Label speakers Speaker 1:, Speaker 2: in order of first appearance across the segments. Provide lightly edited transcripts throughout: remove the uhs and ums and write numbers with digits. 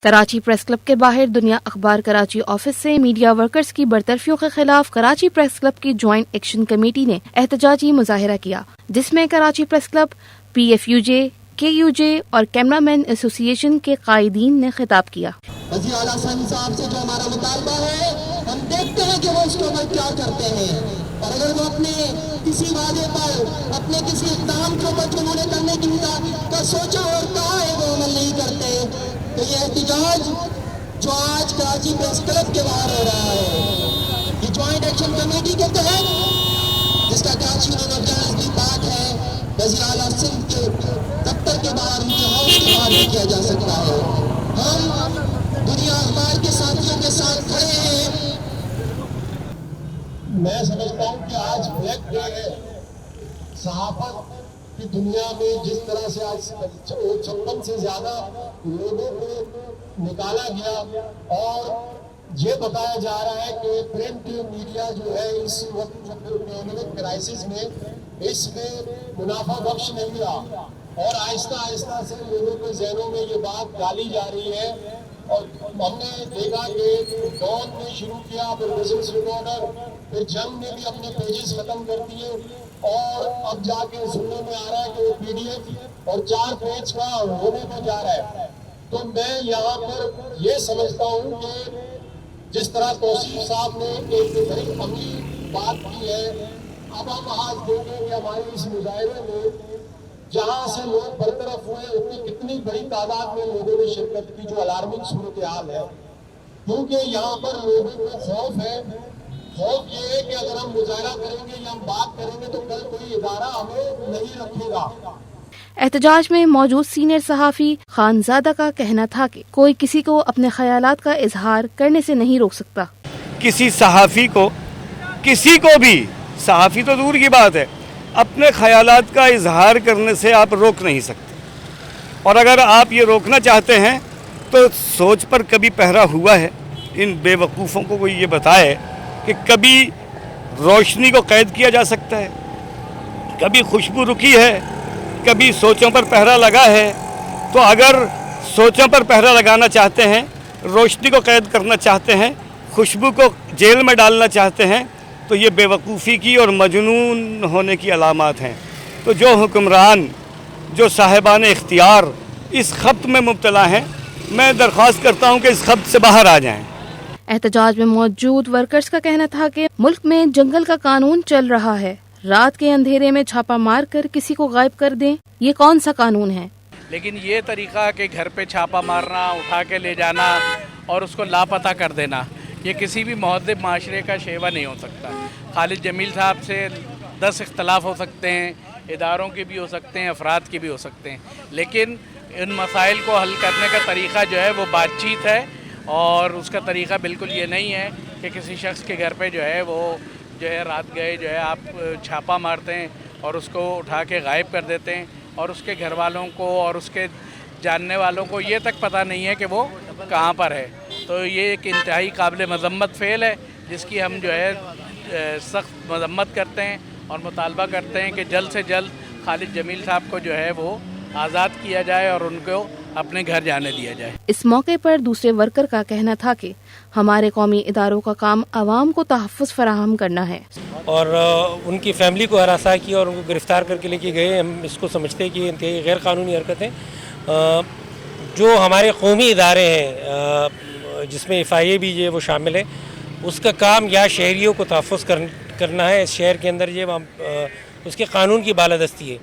Speaker 1: Karachi press club کے باہر دنیا اخبار کراچی آفس سے میڈیا ورکرز کی برطرفیوں کے خلاف کراچی پریس کلب کی جوائنٹ ایکشن کمیٹی نے احتجاجی مظاہرہ کیا، جس میں Karachi press club, PFUJ، KUJ اور کیمرہ مین ایسوسی ایشن کے قائدین نے خطاب کیا۔
Speaker 2: وزیر اعلیٰ صاحب سے جو ہمارا مطالبہ ہے، ہم دیکھتے ہیں کہ وہ اس کے اوپر کیا کرتے ہیں، اور اگر وہ اپنے کسی وعدے پر، اپنے کسی اقدام کے اوپر جو انہوں نے کرنے کا سوچا اور کہا ہے وہ عمل نہیں کرتے، تو یہ احتجاج جو آج کراچی پریس کلب کے باہر ہو رہا ہے، یہ جوائنٹ ایکشن کمیٹی کے تحت، جس کا کراچی یونیورسٹی بھی پارٹ ہے، وزیر اعلیٰ سندھ کے دفتر کے باہر، ان کے ہاؤس کے باہر بھی کیا جا سکتا ہے۔ ہم دنیا اخبار کے ساتھیوں کے ساتھ کھڑے ہیں۔ میں سمجھتا ہوں کہ آج بلیک ڈے ہے۔ صحافت کی دنیا میں جس طرح سے آج 56 سے زیادہ لوگوں کو نکالا گیا، اور یہ بتایا جا رہا ہے کہ پرنٹ میڈیا جو ہے اس وقت اکنامک کرائسس میں اس میں منافع بخش نہیں رہا، اور آہستہ آہستہ سے لوگوں کے ذہنوں میں یہ بات ڈالی جا رہی ہے، اور ہم نے دیکھا کہ ڈان نے شروع کیا، پھر بزنس ریپورٹر، پھر جنگ نے بھی اپنے پیجز ختم کر دیے، اور اب جا کے سننے میں آ رہا ہے کہ وہ PDF اور 4 پیج کا ہونے کو جا رہا ہے۔ تو میں یہاں پر یہ سمجھتا ہوں کہ جس طرح توصیف صاحب نے ایک بڑی عملی بات کی ہے، اب ہم آج دیکھیں کہ ہمارے اس مظاہرے میں جہاں سے لوگ برطرف ہوئے، اتنی کتنی بڑی تعداد میں لوگوں نے شرکت کی، جو الارمنگ صورتحال ہے، کیونکہ یہاں پر لوگوں کو خوف ہے۔ خوف یہ ہے کہ اگر ہم مظاہرہ کریں گے یا ہم بات کریں گے تو کل کوئی ادارہ ہمیں نہیں رکھے گا۔
Speaker 1: احتجاج میں موجود سینئر صحافی خانزادہ کا کہنا تھا کہ کوئی کسی کو اپنے خیالات کا اظہار کرنے سے نہیں روک سکتا۔
Speaker 3: کسی صحافی کو، کسی کو بھی، صحافی تو دور کی بات ہے، اپنے خیالات کا اظہار کرنے سے آپ روک نہیں سکتے، اور اگر آپ یہ روکنا چاہتے ہیں تو سوچ پر کبھی پہرا ہوا ہے؟ ان بے وقوفوں کو کوئی یہ بتائے کہ کبھی روشنی کو قید کیا جا سکتا ہے، کبھی خوشبو رکی ہے، کبھی سوچوں پر پہرا لگا ہے؟ تو اگر سوچوں پر پہرا لگانا چاہتے ہیں، روشنی کو قید کرنا چاہتے ہیں، خوشبو کو جیل میں ڈالنا چاہتے ہیں، تو یہ بے وقوفی کی اور مجنون ہونے کی علامات ہیں۔ تو جو حکمران، جو صاحبان اختیار اس خبط میں مبتلا ہیں، میں درخواست کرتا ہوں کہ اس خبط سے باہر آ جائیں۔
Speaker 1: احتجاج میں موجود ورکرز کا کہنا تھا کہ ملک میں جنگل کا قانون چل رہا ہے، رات کے اندھیرے میں چھاپا مار کر کسی کو غائب کر دیں، یہ کون سا قانون ہے؟
Speaker 4: لیکن یہ طریقہ کہ گھر پہ چھاپا مارنا، اٹھا کے لے جانا اور اس کو لاپتہ کر دینا، یہ کسی بھی مہذب معاشرے کا شیوا نہیں ہو سکتا۔ خالد جمیل صاحب سے 10 اختلاف ہو سکتے ہیں، اداروں کے بھی ہو سکتے ہیں، افراد کے بھی ہو سکتے ہیں، لیکن ان مسائل کو حل کرنے کا طریقہ جو ہے وہ بات چیت ہے، اور اس کا طریقہ بالکل یہ نہیں ہے کہ کسی شخص کے گھر پہ جو ہے وہ جو ہے رات گئے جو ہے آپ چھاپا مارتے ہیں اور اس کو اٹھا کے غائب کر دیتے ہیں، اور اس کے گھر والوں کو اور اس کے جاننے والوں کو یہ تک پتہ نہیں ہے کہ وہ کہاں پر ہے۔ تو یہ ایک انتہائی قابل مذمت فعل ہے، جس کی ہم جو ہے سخت مذمت کرتے ہیں اور مطالبہ کرتے ہیں کہ جلد سے جلد خالد جمیل صاحب کو جو ہے وہ آزاد کیا جائے اور ان کو اپنے گھر جانے دیا جائے۔
Speaker 1: اس موقع پر دوسرے ورکر کا کہنا تھا کہ ہمارے قومی اداروں کا کام عوام کو تحفظ فراہم کرنا ہے،
Speaker 5: اور ان کی فیملی کو ہراساں کیا اور ان کو گرفتار کر کے لے کے گئے۔ ہم اس کو سمجھتے ہیں کہ انتہائی غیر قانونی حرکتیں جو ہمارے قومی ادارے ہیں، جس میں FIA بھی جو وہ شامل ہے، اس کا کام یا شہریوں کو تحفظ کرنا ہے اس شہر کے اندر، یہ اس کے قانون کی بالادستی ہے،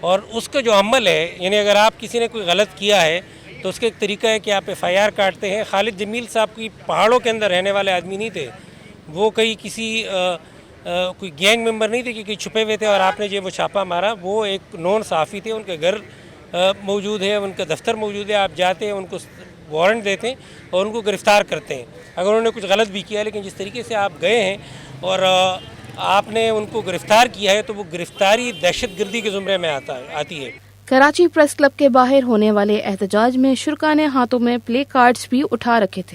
Speaker 5: اور اس کا جو عمل ہے، یعنی اگر آپ کسی نے کوئی غلط کیا ہے تو اس کا ایک طریقہ ہے کہ آپ FIR کاٹتے ہیں۔ خالد جمیل صاحب کی پہاڑوں کے اندر رہنے والے آدمی نہیں تھے، وہ کہیں کسی کوئی گینگ ممبر نہیں تھے کہ کہیں چھپے ہوئے تھے اور آپ نے جو وہ چھاپا مارا۔ وہ ایک نون صحافی تھے، ان کے گھر موجود ہے، ان کا دفتر موجود ہے، آپ جاتے ہیں، ان کو وارنٹ دیتے ہیں اور ان کو گرفتار کرتے ہیں اگر انہوں نے کچھ غلط بھی کیا۔ لیکن جس طریقے سے آپ گئے ہیں اور آپ نے ان کو گرفتار کیا ہے، تو وہ گرفتاری دہشت گردی کے زمرے میں آتی ہے۔
Speaker 1: کراچی پریس کلب کے باہر ہونے والے احتجاج میں شرکاء نے ہاتھوں میں پلے کارڈز بھی اٹھا رکھے تھے۔